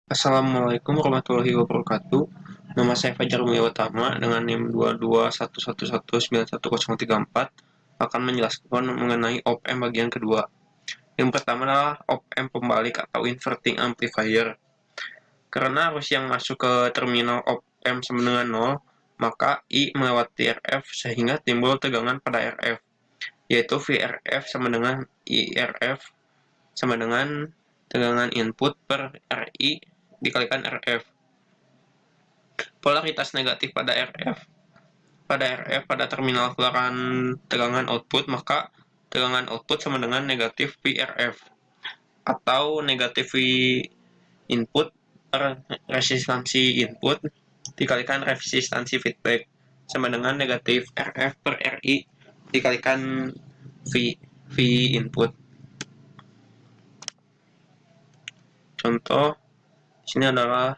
Assalamualaikum warahmatullahi wabarakatuh. Nama saya Fajar Mulia Utama dengan NIM 221119134 akan menjelaskan mengenai op-amp bagian kedua. Yang pertama adalah op-amp pembalik atau inverting amplifier. Karena arus yang masuk ke terminal op-amp sama dengan 0, maka I melewati RF sehingga timbul tegangan pada RF, yaitu VRF sama dengan IRF sama dengan tegangan input per RI dikalikan RF. Polaritas negatif pada terminal keluaran tegangan output, maka tegangan output sama dengan negatif VRF, atau negatif V input per resistansi input dikalikan resistansi feedback sama dengan negatif RF per RI dikalikan V input. Contoh sini adalah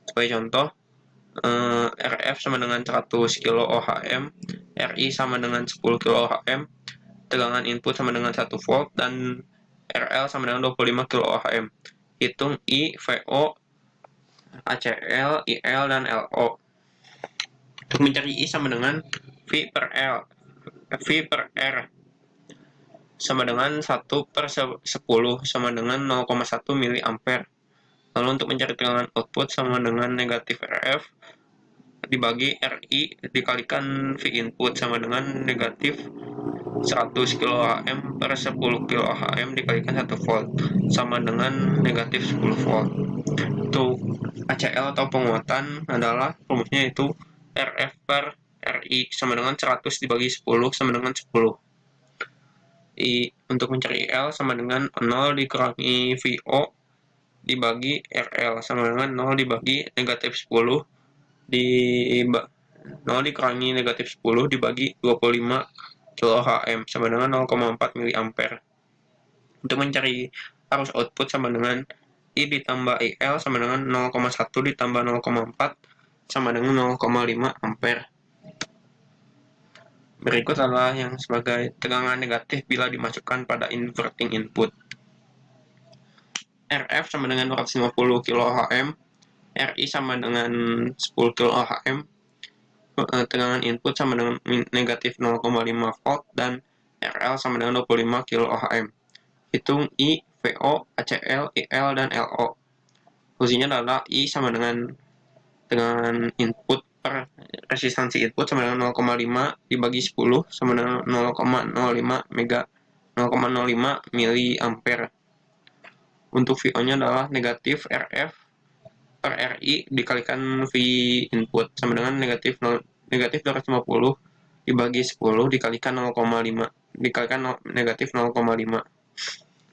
sebagai contoh, RF sama dengan 100 kilo ohm, RI sama dengan 10 kilo ohm, tegangan input sama dengan 1 volt, dan RL sama dengan 25 kilo ohm. Hitung I, VO, ACL, IL, dan LO. Untuk mencari I sama dengan V per R sama dengan 1 per 10 sama dengan 0,1 miliampere. Lalu untuk mencari tegangan output sama dengan negatif RF dibagi RI dikalikan V input sama dengan negatif 100 kilo ohm per 10 kilo ohm dikalikan 1 volt sama dengan negatif 10 volt. Untuk ACL atau penguatan adalah rumusnya itu RF per RI sama dengan 100 dibagi 10 sama dengan 10. Untuk mencari IL sama dengan 0 dikurangi VO dibagi RL sama dengan 0 dibagi negatif 10 di 0 dikurangi negatif 10 dibagi 25 kilo ohm sama dengan 0,4 miliampere. Untuk mencari arus output sama dengan I ditambah IL sama dengan 0,1 ditambah 0,4 sama dengan 0,5 ampere. Berikut adalah yang sebagai tegangan negatif bila dimasukkan pada inverting input. RF sama dengan 250 kilo ohm, RI sama dengan 10 kilo ohm, tegangan input sama dengan negatif 0,5 volt, dan RL sama dengan 25 kilo ohm. Hitung I, VO, ACL, IL, dan LO. Fungsinya adalah I sama dengan tegangan input per resistansi input sama dengan 0,5 dibagi 10 sama dengan 0,05 miliampere. Untuk VO-nya adalah negatif RF per RI dikalikan V input sama dengan negatif 250 dibagi 10 dikalikan 0,5 dikalikan negatif 0,5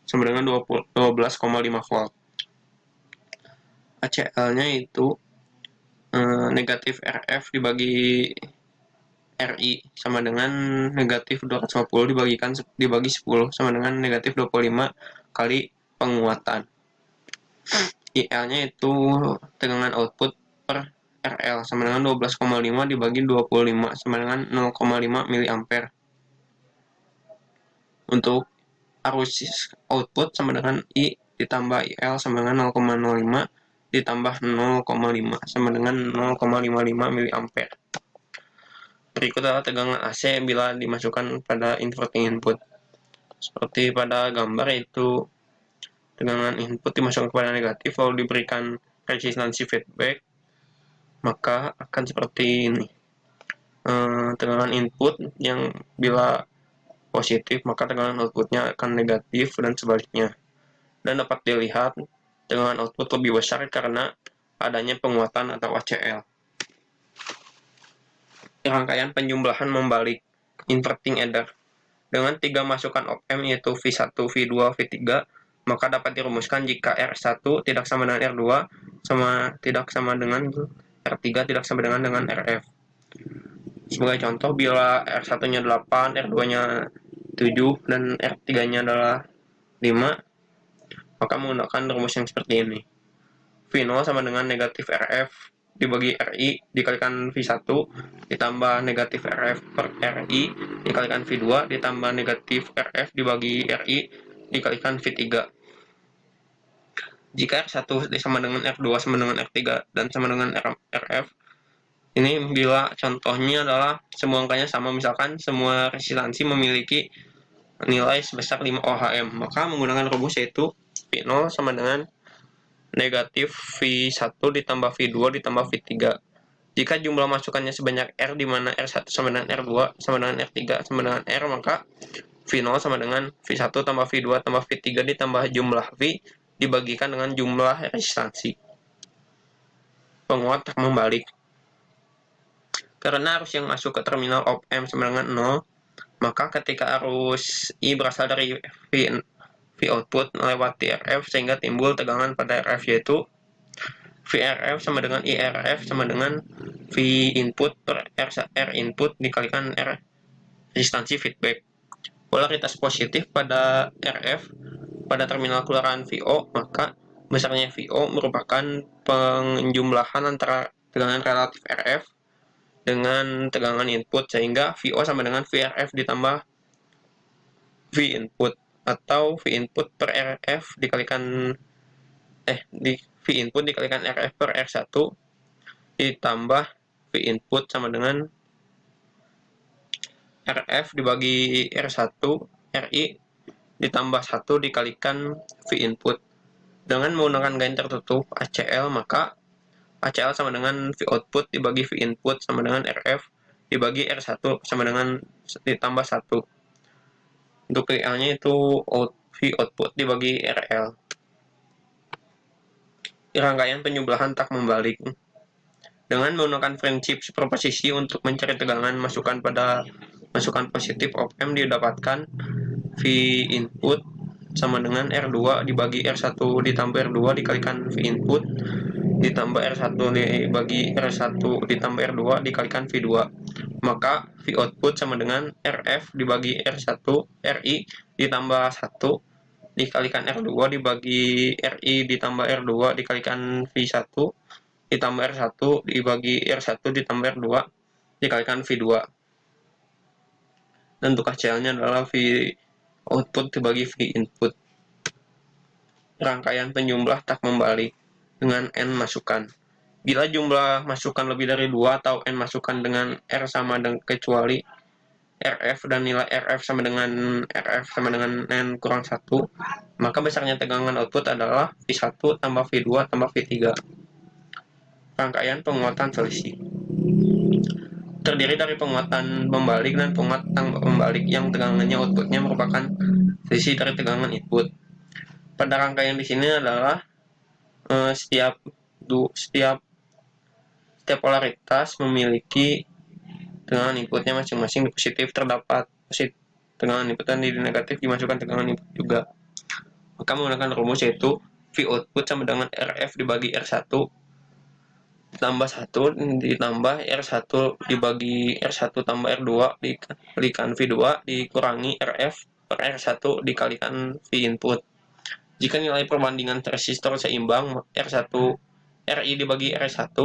sama dengan 12,5 volt. ACL-nya itu negatif RF dibagi RI sama dengan negatif 250 dibagi 10 sama dengan negatif 25 kali penguatan. IL-nya itu tegangan output per RL sama dengan 12,5 dibagi 25 sama dengan 0,5 miliampere. Untuk arus output sama dengan I ditambah IL sama dengan 0,05 ditambah 0,5 sama dengan 0,55 miliampere. Berikut adalah tegangan AC bila dimasukkan pada inverting input. Seperti pada gambar, itu tegangan input dimasukkan kepada negatif lalu diberikan resistansi feedback, maka akan seperti ini. Tegangan input yang bila positif maka tegangan outputnya akan negatif dan sebaliknya. Dan dapat dilihat tegangan output lebih besar karena adanya penguatan atau ACL. Rangkaian penjumlahan membalik inverting adder dengan 3 masukan op-amp yaitu V1, V2, V3, maka dapat dirumuskan jika R1 tidak sama dengan R2 tidak sama dengan R3 tidak sama dengan RF. Sebagai contoh, bila R1-nya 8, R2-nya 7, dan R3-nya adalah 5, maka menggunakan rumus yang seperti ini. V0 sama dengan negatif RF dibagi RI dikalikan V1 ditambah negatif RF per RI dikalikan V2 ditambah negatif RF dibagi RI dikalikan V3. Jika R1 sama dengan R2 sama dengan R3 dan sama dengan RF, ini bila contohnya adalah semua angkanya sama, misalkan semua resistansi memiliki nilai sebesar 5 ohm, maka menggunakan rumus yaitu V0 sama dengan negatif V1 ditambah V2 ditambah V3. Jika jumlah masukannya sebanyak R, di mana R1 sama dengan R2 sama dengan R3 sama dengan R, maka V0 sama dengan V1 tambah V2 tambah V3 ditambah jumlah V dibagikan dengan jumlah resistansi. Penguat tak membalik. Karena arus yang masuk ke terminal op amp sama dengan 0, maka ketika arus I berasal dari V output melewati RF sehingga timbul tegangan pada RF, yaitu VRF sama dengan IRF sama dengan V input per R input dikalikan R resistansi feedback. Polaritas positif pada RF pada terminal keluaran VO, maka besarnya VO merupakan penjumlahan antara tegangan relatif RF dengan tegangan input, sehingga VO sama dengan VRF ditambah V input, atau V input per RF dikalikan V input dikalikan RF per R1 ditambah V input sama dengan RF dibagi R1 RI ditambah 1 dikalikan V input. Dengan menggunakan gain tertutup ACL, maka ACL sama dengan V output dibagi V input sama dengan RF dibagi R1 sama dengan ditambah 1. Untuk RL-nya itu V output dibagi RL. Rangkaian penjumlahan tak membalik. Dengan menggunakan prinsip superposisi untuk mencari tegangan masukan pada masukan positif op amp, didapatkan V input sama dengan R2 dibagi R1 ditambah R2 dikalikan V input ditambah R1 dibagi R1 ditambah R2 dikalikan V2. Maka V output sama dengan RF dibagi R1 RI ditambah 1 dikalikan R2 dibagi RI ditambah R2 dikalikan V1 ditambah R1 dibagi R1 ditambah R2 dikalikan V2. Dan untuk ACL-nya adalah V output dibagi V input. Rangkaian penjumlah tak membalik dengan N masukan. Bila jumlah masukan lebih dari 2 atau N masukan dengan R sama dengan kecuali RF dan nilai RF sama dengan N kurang 1, maka besarnya tegangan output adalah V1 tambah V2 tambah V3. Rangkaian penguatan selisih terdiri dari penguatan pembalik dan penguatan pembalik yang tegangannya outputnya merupakan selisih dari tegangan input. Pada rangkaian di sini adalah setiap polaritas memiliki tegangan inputnya masing-masing. Di positif terdapat tegangan input dan di negatif dimasukkan tegangan input juga. Maka menggunakan rumus yaitu V output sama dengan RF dibagi R1 tambah 1 ditambah R1 dibagi R1 tambah R2 dikalikan V2 dikurangi RF per R1 dikalikan V input. Jika nilai perbandingan resistor seimbang, R1 RI dibagi R1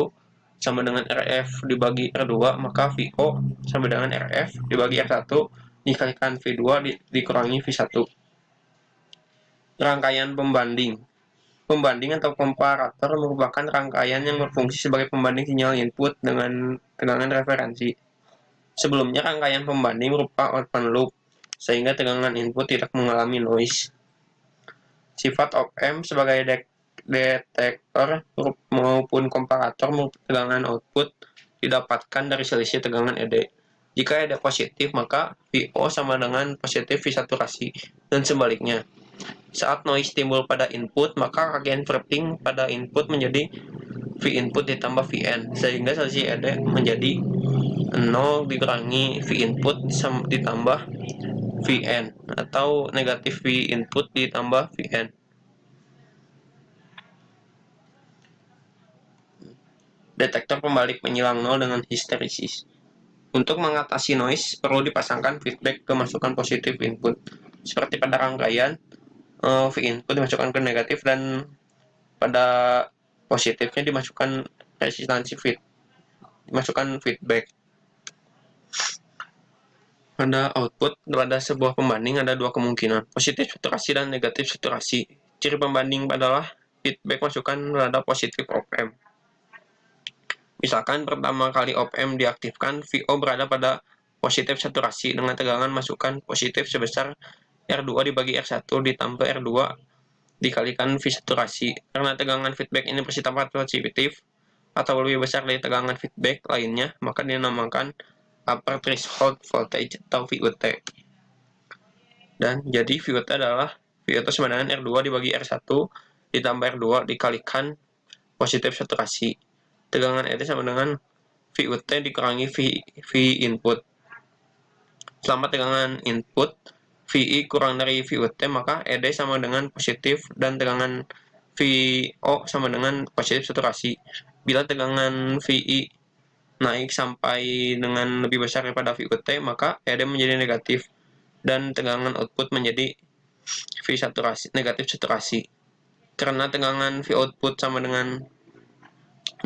sama dengan RF dibagi R2, maka VO sama dengan RF dibagi R1 dikalikan V2 dikurangi V1. Rangkaian pembanding. Pembanding atau komparator merupakan rangkaian yang berfungsi sebagai pembanding sinyal input dengan tegangan referensi. Sebelumnya rangkaian pembanding berupa open loop, sehingga tegangan input tidak mengalami noise. Sifat op amp sebagai detektor maupun komparator tegangan output didapatkan dari selisih tegangan ED. Jika ED positif, maka VO sama dengan positif V saturasi, dan sebaliknya. Saat noise timbul pada input, maka gain verting pada input menjadi V input ditambah Vn, sehingga selisih ED menjadi 0 dikurangi V input ditambah Vn, atau negatif V input ditambah Vn. Detektor pembalik penyilang 0 dengan histeresis. Untuk mengatasi noise, perlu dipasangkan feedback ke masukan positif input. Seperti pada rangkaian, V input dimasukkan ke negatif dan pada positifnya dimasukkan resistansi dimasukkan feedback. Pada output, pada sebuah pembanding ada dua kemungkinan, positif saturasi dan negatif saturasi. Ciri pembanding adalah feedback masukan berada positif op-amp. Misalkan pertama kali op-amp diaktifkan, VO berada pada positif saturasi dengan tegangan masukan positif sebesar R2 dibagi R1 ditambah R2 dikalikan V saturasi. Karena tegangan feedback ini bersifat positif atau lebih besar dari tegangan feedback lainnya, maka dinamakan upper threshold voltage atau VUT. Dan jadi VUT adalah VUT sama dengan R2 dibagi R1 ditambah R2 dikalikan positif saturasi. Tegangan ED sama dengan VUT dikurangi V input. Selama tegangan input VI kurang dari VUT, maka ED sama dengan positif dan tegangan VO sama dengan positif saturasi. Bila tegangan VI naik sampai dengan lebih besar daripada VUT, maka ED menjadi negatif dan tegangan output menjadi V saturasi, negatif saturasi. Karena tegangan V output sama dengan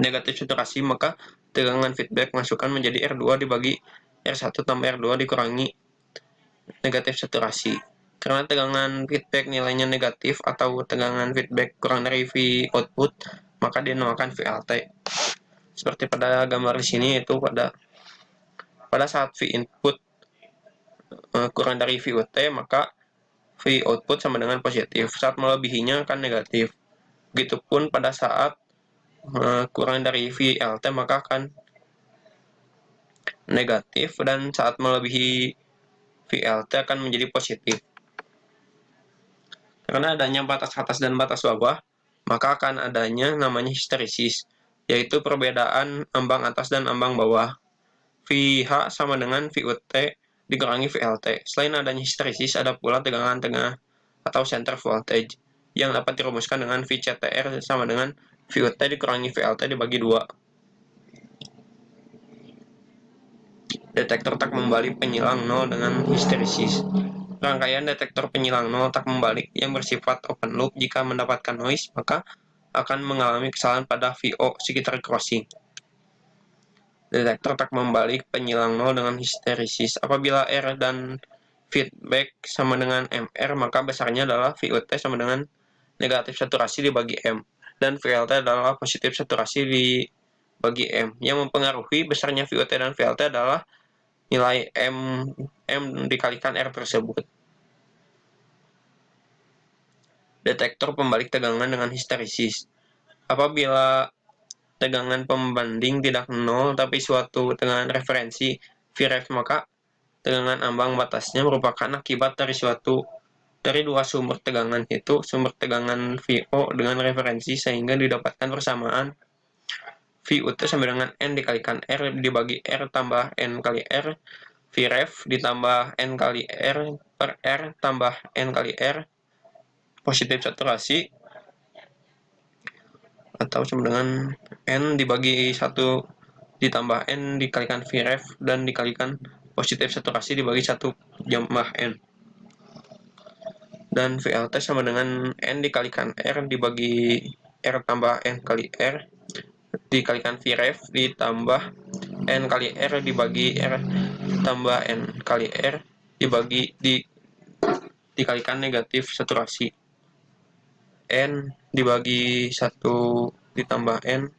negatif saturasi, maka tegangan feedback masukan menjadi R2 dibagi R1 tambah R2 dikurangi negatif saturasi. Karena tegangan feedback nilainya negatif atau tegangan feedback kurang dari V output, maka dinamakan VLT. Seperti pada gambar di sini, itu pada saat V input kurang dari VUT, maka V output sama dengan positif. Saat melebihinya akan negatif. Begitupun pada saat kurang dari VLT, maka akan negatif, dan saat melebihi VLT akan menjadi positif. Karena adanya batas atas dan batas bawah, maka akan adanya namanya histeresis, yaitu perbedaan ambang atas dan ambang bawah. VH sama dengan VUT dikurangi VLT. Selain adanya histeresis, ada pula tegangan tengah atau center voltage yang dapat dirumuskan dengan VCTR sama dengan VUT dikurangi VLT dibagi 2. Detektor tak membalik penyilang 0 dengan histeresis. Rangkaian detektor penyilang 0 tak membalik yang bersifat open loop jika mendapatkan noise, maka akan mengalami kesalahan pada VO sekitar crossing. Detektor tak membalik penyilang 0 dengan histeresis. Apabila R dan feedback sama dengan MR, maka besarnya adalah VUT sama dengan negatif saturasi dibagi M, dan VLT adalah positif saturasi dibagi M. Yang mempengaruhi besarnya VUT dan VLT adalah nilai M dikalikan R tersebut. Detektor pembalik tegangan dengan histeresis. Apabila tegangan pembanding tidak 0 tapi suatu tegangan referensi Vref, maka tegangan ambang batasnya merupakan akibat dari dua sumber tegangan, yaitu sumber tegangan VO dengan referensi, sehingga didapatkan persamaan VUT sama dengan N dikalikan R dibagi R tambah N kali R, Vref ditambah N kali R per R tambah N kali R positif saturasi, atau sama dengan N dibagi 1 ditambah N dikalikan Vref dan dikalikan positif saturasi dibagi 1 jambah N. Dan VLT sama dengan N dikalikan R dibagi R tambah N kali R dikalikan Vref ditambah N kali R dibagi R tambah N kali R dikalikan negatif saturasi. N dibagi 1 ditambah N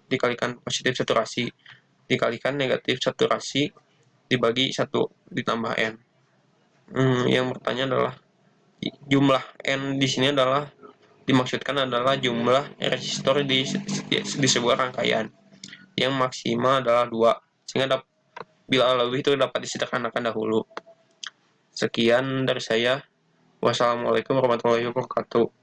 dikalikan positif saturasi dikalikan negatif saturasi dibagi 1 ditambah N. Yang bertanya adalah jumlah N di sini dimaksudkan adalah jumlah resistor di sebuah rangkaian, yang maksimal adalah 2, sehingga bila lebih itu dapat disederhanakan dahulu. Sekian dari saya. Wassalamualaikum warahmatullahi wabarakatuh.